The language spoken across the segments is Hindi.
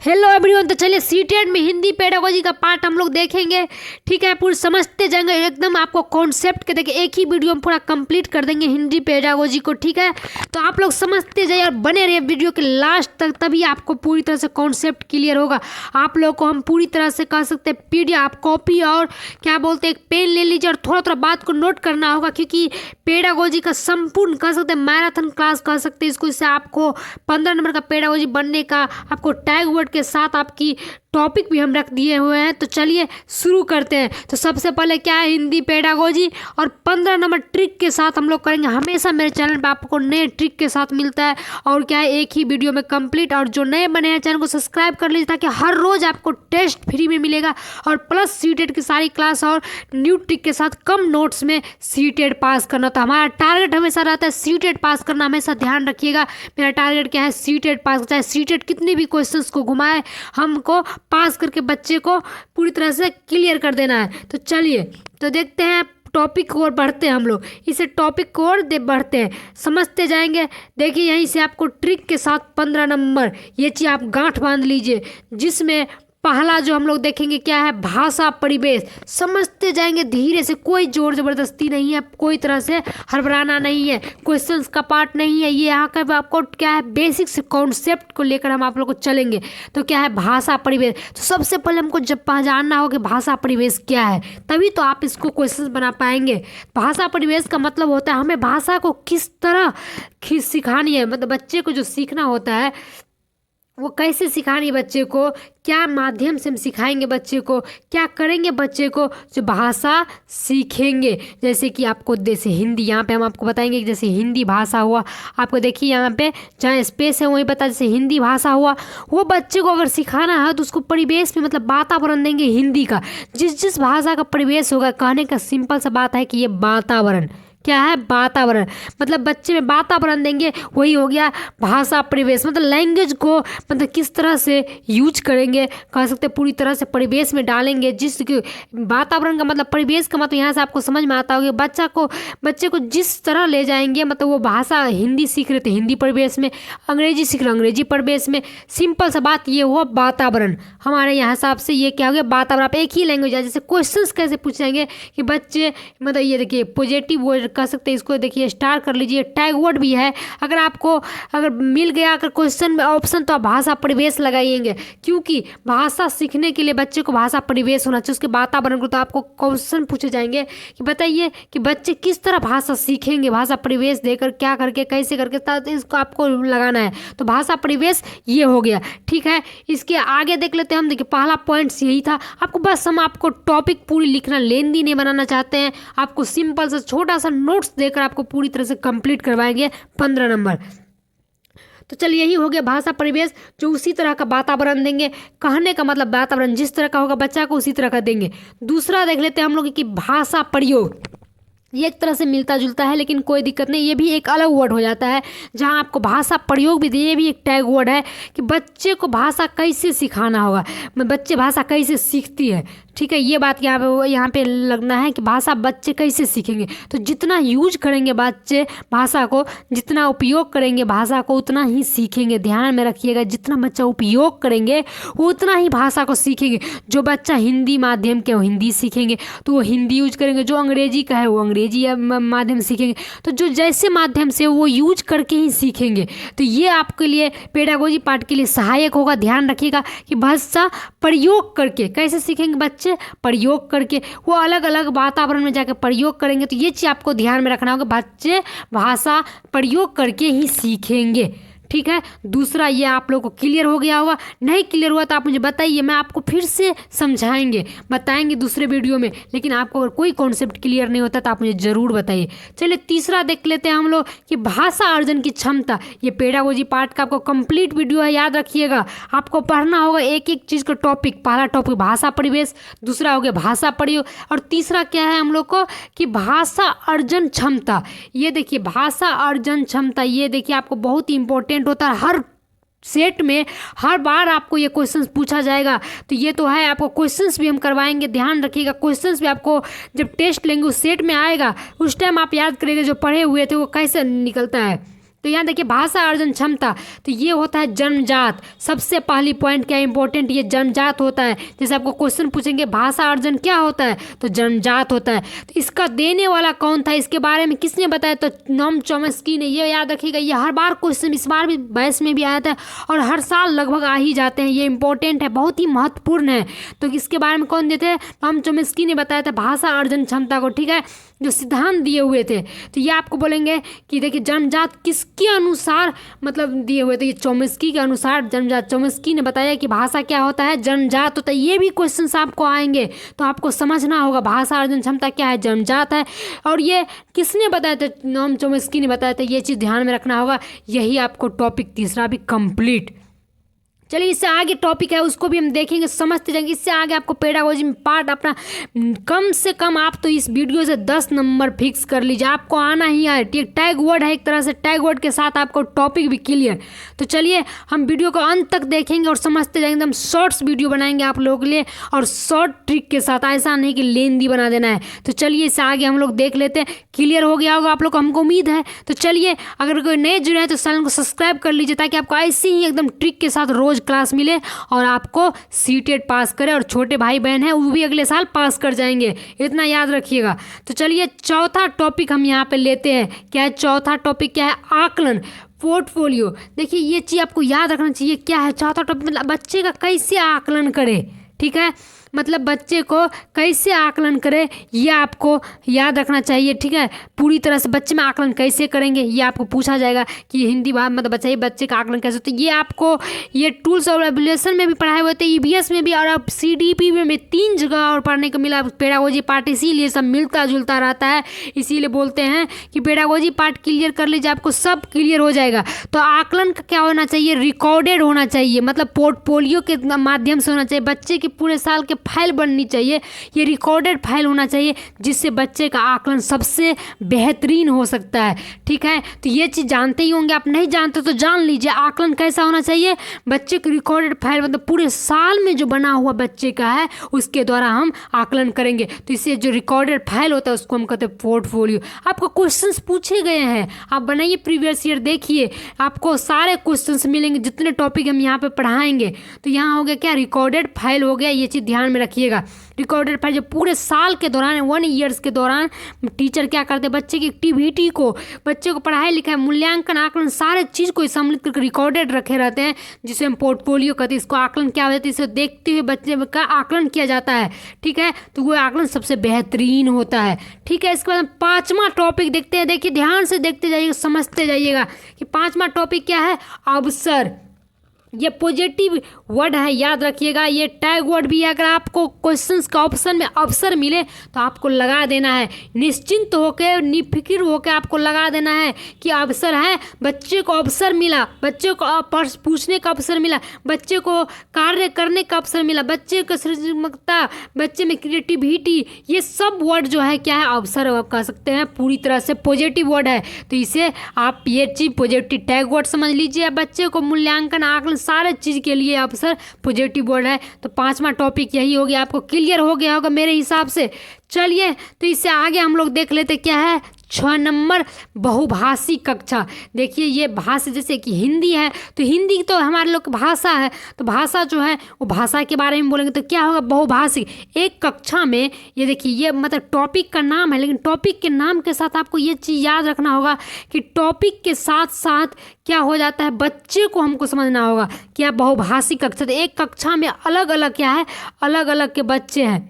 Hello everyone. तो चलिए सीटेट में हिंदी पेडागोजी का पार्ट हम लोग देखेंगे। ठीक है, पूरे समझते जाएंगे एकदम। आपको कॉन्सेप्ट के देखिए एक ही वीडियो में पूरा कंप्लीट कर देंगे हिंदी पेडागोजी को। ठीक है, तो आप लोग समझते जाइए और बने रहिए वीडियो के लास्ट तक, तभी आपको पूरी तरह से कॉन्सेप्ट क्लियर होगा। आप लोग को हम पूरी तरह से कह सकते हैं पीडीएफ आप कॉपी और क्या बोलते हैं एक पेन ले लीजिए और थोड़ा थोड़ा बात को नोट करना होगा, क्योंकि पेडागोजी का संपूर्ण कह सकते हैं मैराथन क्लास कह सकते हैं इसको। इससे आपको 15 नंबर का पेडागोजी बनने का आपको टैग वर्ड के साथ आपकी टॉपिक भी हम रख दिए हुए हैं। तो चलिए शुरू करते हैं। तो सबसे पहले क्या है हिंदी पेडागोजी और 15 नंबर ट्रिक के साथ हम लोग करेंगे। हमेशा मेरे चैनल पे आपको नए ट्रिक के साथ मिलता है और क्या है एक ही वीडियो में कंप्लीट। और जो नए बने हैं चैनल को सब्सक्राइब कर लीजिए ताकि हर रोज आपको टेस्ट फ्री में मिलेगा और प्लस सीटेट की सारी क्लास और न्यू ट्रिक के साथ कम नोट्स में सीटेट पास करना। तो हमारा टारगेट हमेशा रहता है सीटेट पास करना, हमेशा ध्यान रखिएगा। मेरा टारगेट क्या है सीटेट पास, चाहे सीटेट कितने भी क्वेश्चंस को घुमाए हमको पास करके बच्चे को पूरी तरह से क्लियर कर देना है। तो चलिए तो देखते हैं टॉपिक को और बढ़ते हैं हम लोग। इसे टॉपिक को और बढ़ते हैं, समझते जाएंगे। देखिए यहीं से आपको ट्रिक के साथ 15 नंबर ये चीज़ आप गांठ बांध लीजिए, जिसमें पहला जो हम लोग देखेंगे क्या है भाषा परिवेश। समझते जाएंगे धीरे से, कोई जोर ज़बरदस्ती नहीं है, कोई तरह से हड़बड़ाना नहीं है, क्वेश्चंस का पार्ट नहीं है। ये यहाँ का आपको क्या है बेसिक से कॉन्सेप्ट को लेकर हम आप लोग को चलेंगे। तो क्या है भाषा परिवेश। तो सबसे पहले हमको जब जानना हो कि भाषा परिवेश क्या है, तभी तो आप इसको क्वेश्चन बना पाएंगे। भाषा परिवेश का मतलब होता है हमें भाषा को किस तरह सिखानी है, मतलब बच्चे को जो सीखना होता है वो कैसे सिखानी है बच्चे को, क्या माध्यम से हम सिखाएंगे बच्चे को, क्या करेंगे बच्चे को जो भाषा सीखेंगे। जैसे कि आपको जैसे हिंदी, यहाँ पे हम आपको बताएंगे कि जैसे हिंदी भाषा हुआ, आपको देखिए यहाँ पे जहाँ स्पेस है वही बता, जैसे हिंदी भाषा हुआ वो बच्चे को अगर सिखाना है तो उसको परिवेश में मतलब वातावरण देंगे हिंदी का। जिस जिस भाषा का परिवेश होगा, कहने का सिंपल सा बात है कि ये वातावरण क्या है वातावरण, मतलब बच्चे में वातावरण देंगे, वही हो गया भाषा परिवेश। मतलब लैंग्वेज को मतलब किस तरह से यूज करेंगे, कह सकते हैं पूरी तरह से परिवेश में डालेंगे। जिस वातावरण का मतलब परिवेश का मतलब यहाँ से आपको समझ में आता होगा। बच्चे को जिस तरह ले जाएंगे, मतलब वो भाषा हिंदी सीख रहे थे हिंदी परिवेश में, अंग्रेजी सीख रहे अंग्रेजी परिवेश में। सिंपल सा बात ये हुआ वातावरण। हमारे यहाँ हिसाब से ये क्या हो गया वातावरण। आप एक ही लैंग्वेज है, जैसे क्वेश्चंस कैसे पूछ जाएंगे कि बच्चे मतलब ये देखिए पॉजिटिव वर्ड कह सकते हैं इसको, देखिए स्टार कर लीजिए, टैग वर्ड भी है। अगर मिल गया अगर क्वेश्चन में ऑप्शन तो आप भाषा परिवेश लगाइएंगे, क्योंकि भाषा सीखने के लिए बच्चे को भाषा परिवेश होना चाहिए, उसके वातावरण को। तो आपको क्वेश्चन पूछे जाएंगे कि बताइए कि बच्चे किस तरह भाषा सीखेंगे, भाषा परिवेश देकर क्या करके कैसे करके, तो इसको आपको लगाना है। तो भाषा परिवेश ये हो गया। ठीक है, इसके आगे देख लेते हैं हम। देखिए पहला पॉइंट यही था। हम आपको टॉपिक पूरी लिखना लेंदी नहीं बनाना चाहते हैं, आपको सिंपल सा छोटा सा नोट्स देकर आपको पूरी तरह से कंप्लीट करवाएंगे 15 नंबर। तो चलिए यही हो गया भाषा परिवेश, जो उसी तरह का वातावरण देंगे। कहने का मतलब वातावरण जिस तरह का होगा बच्चा को उसी तरह का देंगे। दूसरा देख लेते हैं हम लोग कि भाषा प्रयोग। ये एक तरह से मिलता जुलता है लेकिन कोई दिक्कत नहीं, ये भी एक अलग वर्ड हो जाता है। जहाँ आपको भाषा प्रयोग भी दिए, ये भी एक टैग वर्ड है कि बच्चे को भाषा कैसे सिखाना होगा, बच्चे भाषा कैसे सीखती है। ठीक है, ये बात यहाँ पे लगना है कि भाषा बच्चे कैसे सीखेंगे। तो जितना यूज करेंगे बच्चे भाषा को, जितना उपयोग करेंगे भाषा को, उतना ही सीखेंगे। ध्यान में रखिएगा, जितना बच्चा उपयोग करेंगे वो उतना ही भाषा को सीखेंगे। जो बच्चा हिंदी माध्यम के वो हिंदी सीखेंगे तो वो हिंदी यूज करेंगे, जो अंग्रेजी का है वो अंग्रेजी माध्यम सीखेंगे। तो जो जैसे माध्यम से वो यूज करके ही सीखेंगे। तो ये आपके लिए पेडागोजी पार्ट के लिए सहायक होगा। ध्यान रखिएगा कि भाषा प्रयोग करके कैसे सीखेंगे बच्चे, प्रयोग करके। वो अलग अलग वातावरण में जाकर प्रयोग करेंगे। तो ये चीज़ आपको ध्यान में रखना होगा, बच्चे भाषा प्रयोग करके ही सीखेंगे। ठीक है, दूसरा ये आप लोगों को क्लियर हो गया होगा। नहीं क्लियर हुआ तो आप मुझे बताइए, मैं आपको फिर से बताएंगे दूसरे वीडियो में। लेकिन आपको अगर कोई कॉन्सेप्ट क्लियर नहीं होता तो आप मुझे ज़रूर बताइए। चलिए तीसरा देख लेते हैं हम लोग कि भाषा अर्जन की क्षमता। ये पेडागोजी पार्ट का आपको कंप्लीट वीडियो है, याद रखिएगा। आपको पढ़ना होगा एक एक चीज़ का टॉपिक। पहला टॉपिक भाषा परिवेश, दूसरा हो गया भाषा प्रयोग, और तीसरा क्या है हम लोग को कि भाषा अर्जन क्षमता। ये देखिए भाषा अर्जन क्षमता, ये देखिए आपको बहुत ही इंपॉर्टेंट होता है। हर सेट में हर बार आपको ये क्वेश्चंस पूछा जाएगा। तो ये तो है, आपको क्वेश्चंस भी हम करवाएंगे। ध्यान रखिएगा, क्वेश्चंस भी आपको जब टेस्ट लेंगे उस सेट में आएगा, उस टाइम आप याद करेंगे जो पढ़े हुए थे वो कैसे निकलता है। तो यहाँ देखिए भाषा अर्जन क्षमता, तो ये होता है जन्मजात। सबसे पहली पॉइंट क्या इंपॉर्टेंट, ये जन्मजात होता है। जैसे आपको क्वेश्चन पूछेंगे भाषा अर्जन क्या होता है, तो जन्मजात होता है। तो इसका देने वाला कौन था, इसके बारे में किसने बताया, तो नोम चॉम्स्की ने। ये याद रखिएगा, ये हर बार क्वेश्चन इस बार भी 22 में भी आया था और हर साल लगभग आ ही जाते हैं। ये इंपॉर्टेंट है, बहुत ही महत्वपूर्ण है। तो इसके बारे में कौन देते हैं, नोम चॉम्स्की ने बताया था भाषा अर्जन क्षमता को, ठीक है, जो सिद्धांत दिए हुए थे। तो ये आपको बोलेंगे कि देखिए जन्मजात किसके अनुसार मतलब दिए हुए थे, ये चॉम्स्की के अनुसार जन्मजात। चॉम्स्की ने बताया कि भाषा क्या होता है, जन्मजात होता है। ये भी क्वेश्चंस आपको आएंगे तो आपको समझना होगा भाषा अर्जन क्षमता क्या है, जन्मजात है। और ये किसने बताया था, नोम चॉम्स्की ने बताया था। ये चीज़ ध्यान में रखना होगा। यही आपको टॉपिक तीसरा भी कंप्लीट। चलिए इससे आगे टॉपिक है उसको भी हम देखेंगे, समझते जाएंगे। इससे आगे आपको पेडागोजी में पार्ट अपना कम से कम आप तो इस वीडियो से 10 नंबर फिक्स कर लीजिए, आपको आना ही आए। ठीक, टैग वर्ड है एक तरह से, टैग वर्ड के साथ आपको टॉपिक भी क्लियर। तो चलिए हम वीडियो को अंत तक देखेंगे और समझते जाएंगे। एकदम शॉर्ट्स वीडियो बनाएंगे आप लोगों के लिए और शॉर्ट ट्रिक के साथ, ऐसा नहीं कि लेंदी बना देना है। तो चलिए इससे आगे हम लोग देख लेते हैं। क्लियर हो गया होगा आप लोग को, हमको उम्मीद है। तो चलिए अगर कोई नए जुड़े हैं तो चैनल को सब्सक्राइब कर लीजिए ताकि आपको ऐसे ही एकदम ट्रिक के साथ रोज क्लास मिले और आपको सीटेट पास करे और छोटे भाई बहन हैं वो भी अगले साल पास कर जाएंगे, इतना याद रखिएगा। तो चलिए चौथा टॉपिक हम यहाँ पे लेते हैं। क्या है चौथा टॉपिक, क्या है, आकलन, पोर्टफोलियो। देखिए ये चीज़ आपको याद रखना चाहिए। क्या है चौथा टॉपिक, मतलब बच्चे का कैसे आकलन करे, ठीक है, मतलब बच्चे को कैसे आकलन करें ये आपको याद रखना चाहिए, ठीक है। पूरी तरह से बच्चे में आकलन कैसे करेंगे ये आपको पूछा जाएगा कि हिंदी भाषा मतलब बच्चे का आकलन कैसे। तो ये आपको ये टूल्स और एवेल्यूएशन में भी पढ़ाए हुए थे, ईवीएस में भी और अब सीडीपी में भी 3 जगह और पढ़ने को मिला पेडागोजी पार्ट। इसीलिए सब मिलता जुलता रहता है, इसीलिए बोलते हैं कि पेडागोजी पार्ट क्लियर कर लीजिए, आपको सब क्लियर हो जाएगा। तो आकलन का क्या होना चाहिए, रिकॉर्डेड होना चाहिए, मतलब पोर्टफोलियो के माध्यम से होना चाहिए। बच्चे के पूरे साल के फाइल बननी चाहिए, ये रिकॉर्डेड फाइल होना चाहिए जिससे बच्चे का आकलन सबसे बेहतरीन हो सकता है, ठीक है। तो ये चीज़ जानते ही होंगे, आप नहीं जानते तो जान लीजिए। आकलन कैसा होना चाहिए, बच्चे की रिकॉर्डेड फाइल, मतलब पूरे साल में जो बना हुआ बच्चे का है उसके द्वारा हम आकलन करेंगे। तो इससे जो रिकॉर्डेड फाइल होता है उसको हम कहते हैं पोर्टफोलियो। आपको क्वेश्चंस पूछे गए हैं, आप बनाइए प्रीवियस ईयर, देखिए आपको सारे क्वेश्चंस मिलेंगे जितने टॉपिक हम यहाँ पे पढ़ाएंगे। तो यहाँ हो गया क्या, रिकॉर्डेड फाइल हो गया, ये चीज़ ध्यान में रखिएगा। रिकॉर्डेड फाइल जो पूरे साल के दौरान 1 ईयर्स के दौरान टीचर क्या करते हैं, बच्चे की एक्टिविटी को, बच्चे को पढ़ाई लिखाई, मूल्यांकन, आकलन सारे चीज़ को सम्मिलित करके रिकॉर्डेड रखे रहते हैं जिसे हम पोर्टफोलियो कहते हैं। इसको आकलन क्या होता है, इसे देखते हुए बच्चे का आकलन किया जाता है, ठीक है। तो वो आकलन सबसे बेहतरीन होता है, ठीक है। इसके बाद 5वां टॉपिक देखते हैं। देखिए ध्यान से देखते जाइएगा, समझते जाइएगा कि 5वां टॉपिक क्या है, अवसर। ये पॉजिटिव वर्ड है, याद रखिएगा। ये टैग वर्ड भी है, अगर आपको क्वेश्चंस का ऑप्शन में अवसर मिले तो आपको लगा देना है, निश्चिंत होकर निफिक्र होकर आपको लगा देना है कि अवसर है, बच्चे को अवसर मिला, बच्चे को पूछने का अवसर मिला, बच्चे को कार्य करने का अवसर मिला, बच्चे को सृजनात्मकता, बच्चे में क्रिएटिविटी, ये सब वर्ड जो है क्या है, अवसर आप कह सकते हैं, पूरी तरह से पॉजिटिव वर्ड है। तो इसे आप ये चीज़ पॉजिटिव टैग वर्ड समझ लीजिए। बच्चे को मूल्यांकन, आकलन सारे चीज़ के लिए अवसर पॉजिटिव वर्ड है। तो 5वां टॉपिक यही हो गया, आपको क्लियर हो गया होगा मेरे हिसाब से। चलिए तो इससे आगे हम लोग देख लेते क्या है, 6 नंबर बहुभाषी कक्षा। देखिए ये भाषा जैसे कि हिंदी है तो हिंदी तो हमारे लोग की भाषा है, तो भाषा जो है वो भाषा के बारे में बोलेंगे तो क्या होगा, बहुभाषी। एक कक्षा में ये देखिए ये मतलब टॉपिक का नाम है, लेकिन टॉपिक के नाम के साथ आपको ये चीज़ याद रखना होगा कि टॉपिक के साथ साथ क्या हो जाता है, बच्चे को हमको समझना होगा क्या बहुभाषी कक्षा। तो एक कक्षा में अलग अलग क्या है, अलग अलग के बच्चे हैं।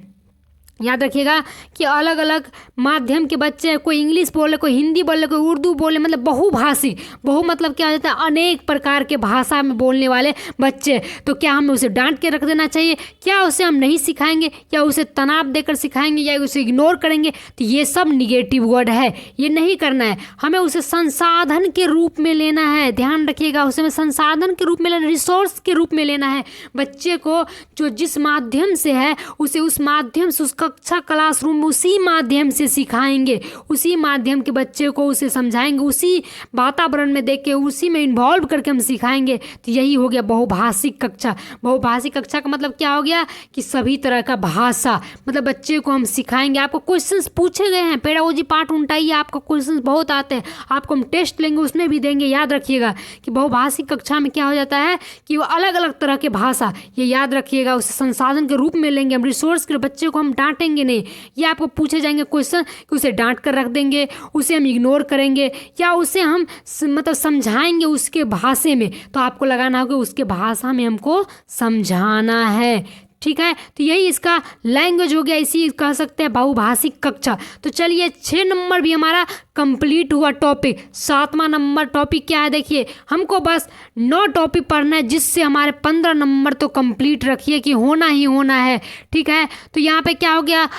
याद रखिएगा कि अलग अलग माध्यम के बच्चे हैं, कोई इंग्लिश बोले, कोई हिंदी बोले, कोई उर्दू बोले, मतलब बहुभाषी। बहु मतलब क्या हो जाता है, अनेक प्रकार के भाषा में बोलने वाले बच्चे। तो क्या हमें उसे डांट के रख देना चाहिए, क्या उसे हम नहीं सिखाएंगे, या उसे तनाव देकर सिखाएंगे, या उसे इग्नोर करेंगे, तो ये सब निगेटिव वर्ड है, ये नहीं करना है। हमें उसे संसाधन के रूप में लेना है, ध्यान रखिएगा, उसे हमें संसाधन के रूप में लेना, रिसोर्स के रूप में लेना है। बच्चे को जो जिस माध्यम से है उसे उस माध्यम से उसका कक्षा क्लासरूम में उसी माध्यम से सिखाएंगे, उसी माध्यम के बच्चे को उसे समझाएंगे, उसी वातावरण में देख के उसी में इन्वॉल्व करके हम सिखाएंगे। तो यही हो गया बहुभाषिक कक्षा। बहुभाषिक कक्षा का मतलब क्या हो गया कि सभी तरह का भाषा मतलब बच्चे को हम सिखाएंगे। आपको क्वेश्चंस पूछे गए हैं, पेडागोजी पार्ट उनटाइए, आपको क्वेश्चंस बहुत आते हैं, आपको हम टेस्ट लेंगे उसमें भी देंगे। याद रखिएगा कि बहुभाषिक कक्षा में क्या हो जाता है कि वो अलग अलग तरह के भाषा, ये याद रखिएगा, उसे संसाधन के रूप में लेंगे हम, रिसोर्स के बच्चे को हम डांटेंगे नहीं। ये आपको पूछे जाएंगे क्वेश्चन कि उसे डांट कर रख देंगे, उसे हम इग्नोर करेंगे या उसे हम मतलब समझाएंगे उसके भाषा में, तो आपको लगाना होगा उसके भाषा में हमको समझाना है। ठीक है, तो यही इसका लैंग्वेज हो गया, इसी कह सकते हैं बहुभाषिक कक्षा। तो चलिए 6 नंबर भी हमारा कंप्लीट हुआ टॉपिक। 7वां नंबर टॉपिक क्या है देखिए, हमको बस 9 टॉपिक पढ़ना है जिससे हमारे 15 नंबर तो कंप्लीट रखिए कि होना ही होना है। ठीक है, तो यहाँ पे क्या हो गया,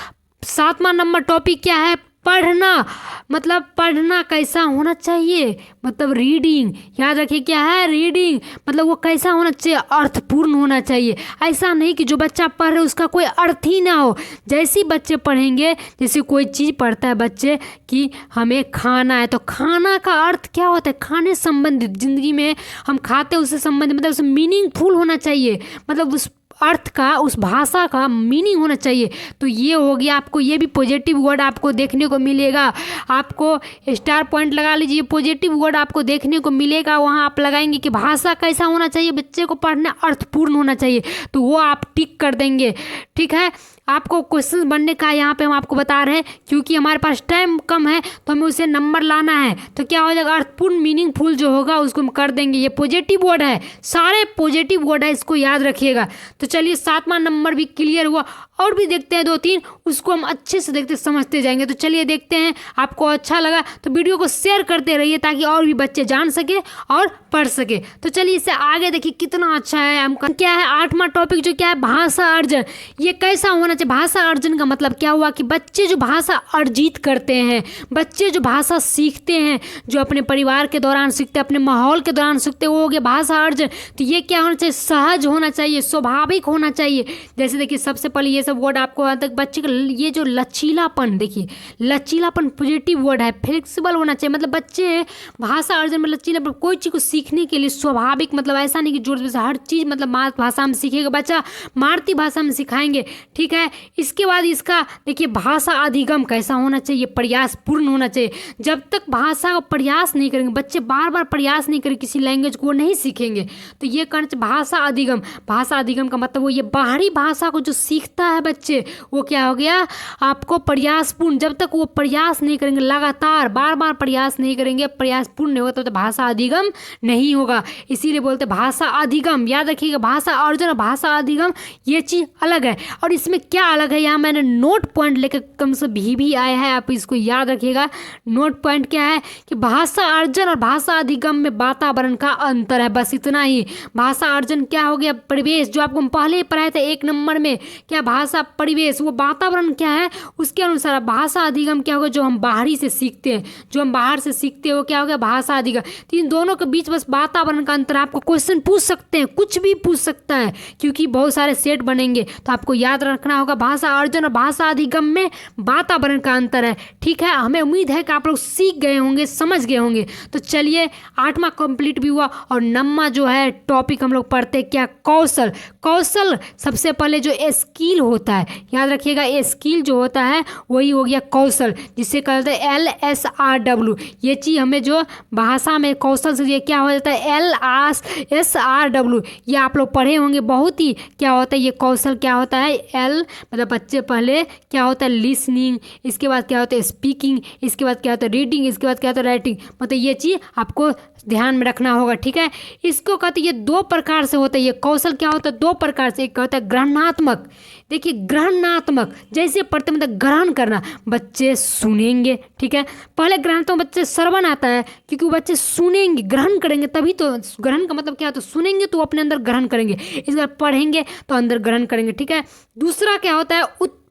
7वां नंबर टॉपिक क्या है, पढ़ना। मतलब पढ़ना कैसा होना चाहिए, मतलब रीडिंग। याद रखिए क्या है, रीडिंग। मतलब वो कैसा होना चाहिए, अर्थपूर्ण होना चाहिए। ऐसा नहीं कि जो बच्चा पढ़ रहे उसका कोई अर्थ ही ना हो। जैसे बच्चे पढ़ेंगे, जैसे कोई चीज़ पढ़ता है बच्चे कि हमें खाना है, तो खाना का अर्थ क्या होता है, खाने संबंधित, जिंदगी में हम खाते हैं उससे संबंधित, मतलब उसमें मीनिंगफुल होना चाहिए, मतलब उस अर्थ का, उस भाषा का मीनिंग होना चाहिए। तो ये हो गया, आपको ये भी पॉजिटिव वर्ड आपको देखने को मिलेगा। आपको स्टार पॉइंट लगा लीजिए, पॉजिटिव वर्ड आपको देखने को मिलेगा। वहाँ आप लगाएंगे कि भाषा कैसा होना चाहिए, बच्चे को पढ़ना अर्थपूर्ण होना चाहिए, तो वो आप टिक कर देंगे। ठीक है, आपको क्वेश्चन बनने का यहाँ पे हम आपको बता रहे हैं, क्योंकि हमारे पास टाइम कम है तो हमें उसे नंबर लाना है। तो क्या हो जाएगा, अर्थपूर्ण मीनिंगफुल जो होगा उसको हम कर देंगे। ये पॉजिटिव वर्ड है, सारे पॉजिटिव वर्ड है, इसको याद रखिएगा। तो चलिए 7वां नंबर भी क्लियर हुआ, और भी देखते हैं 2-3, उसको हम अच्छे से देखते समझते जाएंगे। तो चलिए देखते हैं, आपको अच्छा लगा तो वीडियो को शेयर करते रहिए ताकि और भी बच्चे जान सके और पढ़ सके। तो चलिए इससे आगे देखिए कितना अच्छा है। हम क्या है 8वां टॉपिक जो क्या है, भाषा अर्जन। ये कैसा होना चाहिए, भाषा अर्जन का मतलब क्या हुआ कि बच्चे जो भाषा अर्जित करते हैं, बच्चे जो भाषा सीखते हैं, जो अपने परिवार के दौरान सीखते हैं, अपने माहौल के दौरान सीखते हैं, वो हो गया भाषा अर्जन। तो ये क्या होना चाहिए, सहज होना चाहिए, स्वाभाविक होना चाहिए। जैसे देखिए सबसे पहले ये सब वर्ड आपको तक बच्चे का ये जो लचीलापन, देखिए लचीलापन पॉजिटिव वर्ड है, फ्लेक्सिबल होना चाहिए। मतलब बच्चे भाषा अर्जन में लचीलापन, कोई चीज़ को सीखने के लिए स्वाभाविक, मतलब ऐसा नहीं कि जोर से हर चीज़ मतलब मातृभाषा में सीखेगा बच्चा, मातृभाषा में सिखाएंगे। ठीक है, इसके बाद इसका देखिए भाषा अधिगम कैसा होना चाहिए, प्रयासपूर्ण होना चाहिए। जब तक भाषा का प्रयास नहीं करेंगे बच्चे, बार बार प्रयास नहीं करेंगे किसी लैंग्वेज को, वो नहीं सीखेंगे। तो ये करना चाहिए भाषा अधिगम। भाषा अधिगम का मतलब वो ये बाहरी भाषा को जो सीखता है बच्चे, वो क्या हो गया आपको प्रयासपूर्ण। जब तक वो प्रयास नहीं करेंगे, लगातार बार बार प्रयास नहीं करेंगे, प्रयासपूर्ण नहीं होगा तो भाषा अधिगम नहीं होगा। इसीलिए बोलते भाषा अधिगम। याद रखिएगा, भाषा अर्जन और भाषा अधिगम ये चीज़ अलग है। और इसमें क्या अलग है, यहाँ मैंने नोट पॉइंट लेकर कम से भी आया है, आप इसको याद रखिएगा। नोट पॉइंट क्या है कि भाषा अर्जन और भाषा अधिगम में वातावरण का अंतर है, बस इतना ही। भाषा अर्जन क्या हो गया, परिवेश, जो आपको हम पहले ही पढ़ाए थे 1 नंबर में, क्या भाषा परिवेश, वो वातावरण क्या है उसके अनुसार। भाषा अधिगम क्या होगा, जो हम बाहरी से सीखते हैं, जो हम बाहर से सीखते हैं वो क्या हो गया भाषा अधिगम। तो इन दोनों के बीच बस वातावरण का अंतर। आपको क्वेश्चन पूछ सकते हैं, कुछ भी पूछ सकता है, क्योंकि बहुत सारे सेट बनेंगे। तो आपको याद रखना होगा भाषा अर्जन और भाषा अधिगम में वातावरण का अंतर है। ठीक है, हमें उम्मीद है कि आप लोग सीख गए होंगे, समझ गए होंगे। तो चलिए 8वां कंप्लीट भी हुआ, और 9वां जो है टॉपिक हम लोग पढ़ते क्या, कौशल। कौशल सबसे पहले जो स्किल होता है, याद रखिएगा स्किल जो होता है वही हो गया कौशल, जिसे कहते हैं LSRW। ये चीज़ हमें जो भाषा में कौशल से ये क्या हो जाता है LSRW, ये आप लोग पढ़े होंगे बहुत ही। क्या होता है ये कौशल, क्या होता है L मतलब बच्चे पहले क्या होता है लिसनिंग, इसके बाद क्या होता है स्पीकिंग, इसके बाद क्या होता है रीडिंग, इसके बाद क्या होता है राइटिंग। मतलब ये चीज़ आपको ध्यान में रखना होगा। ठीक है, इसको कहते हैं ये 2 प्रकार से होता है। ये कौशल क्या होता है 2 प्रकार से, एक होता है ग्रहणात्मक। देखिए ग्रहणात्मक जैसे पढ़ते मतलब ग्रहण करना, बच्चे सुनेंगे। ठीक है, पहले ग्रहणात्मक बच्चे श्रवण आता है, क्योंकि वो बच्चे सुनेंगे, ग्रहण करेंगे, तभी तो ग्रहण का मतलब क्या होता है, सुनेंगे तो अपने अंदर ग्रहण करेंगे, इस बार पढ़ेंगे तो अंदर ग्रहण करेंगे। ठीक है, दूसरा क्या होता है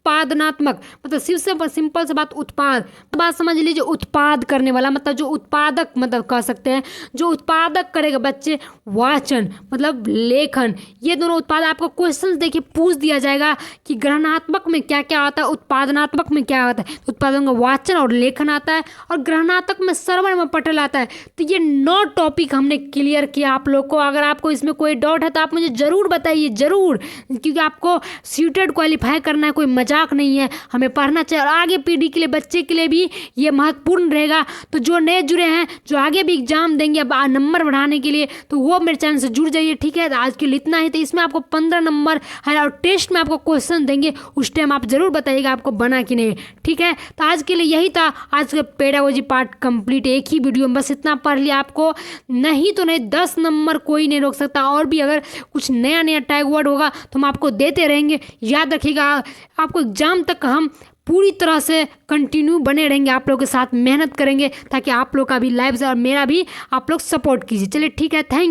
उत्पादनात्मक, मतलब सिंपल सी बात, उत्पाद बात समझ लीजिए, उत्पाद करने वाला मतलब जो उत्पादक, मतलब कह सकते हैं जो उत्पादक करेगा बच्चे, वाचन मतलब लेखन, ये दोनों उत्पाद। आपको क्वेश्चन देखिए पूछ दिया जाएगा कि ग्रहणात्मक में क्या क्या आता है, उत्पादनात्मक में क्या आता है। उत्पादन का वाचन और लेखन आता है, और ग्रहणात्मक में श्रवण में पठन आता है। तो ये 9 टॉपिक हमने क्लियर किया आप लोग को। अगर आपको इसमें कोई डाउट है तो आप मुझे ज़रूर बताइए, ज़रूर, क्योंकि आपको सीटेट क्वालिफाई करना है, कोई मजाक नहीं है, हमें पढ़ना चाहिए। और आगे पीढ़ी के लिए, बच्चे के लिए भी ये महत्वपूर्ण रहेगा। तो जो नए जुड़े हैं, जो आगे भी एग्जाम देंगे अब नंबर बढ़ाने के लिए, तो वो मेरे चैनल से जुड़ जाइए, ठीक है। तो आज के लिए इतना ही। तो इसमें आपको 15 नंबर है, और टेस्ट में आपको क्वेश्चन देंगे, उस टाइम आप ज़रूर बताइएगा आपको बना कि नहीं, ठीक है। तो आज के लिए यही था, आज का पेडागोजी पार्ट कंप्लीट, एक ही वीडियो में बस इतना पढ़ लिया आपको, नहीं तो नहीं 10 नंबर कोई नहीं रोक सकता। और भी अगर कुछ नया नया टैग वर्ड होगा तो हम आपको देते रहेंगे। याद रखिएगा, आपको एग्जाम तक हम पूरी तरह से कंटिन्यू बने रहेंगे, आप लोगों के साथ मेहनत करेंगे, ताकि आप लोग का भी लाइफ और मेरा भी आप लोग सपोर्ट कीजिए। चलिए ठीक है, थैंक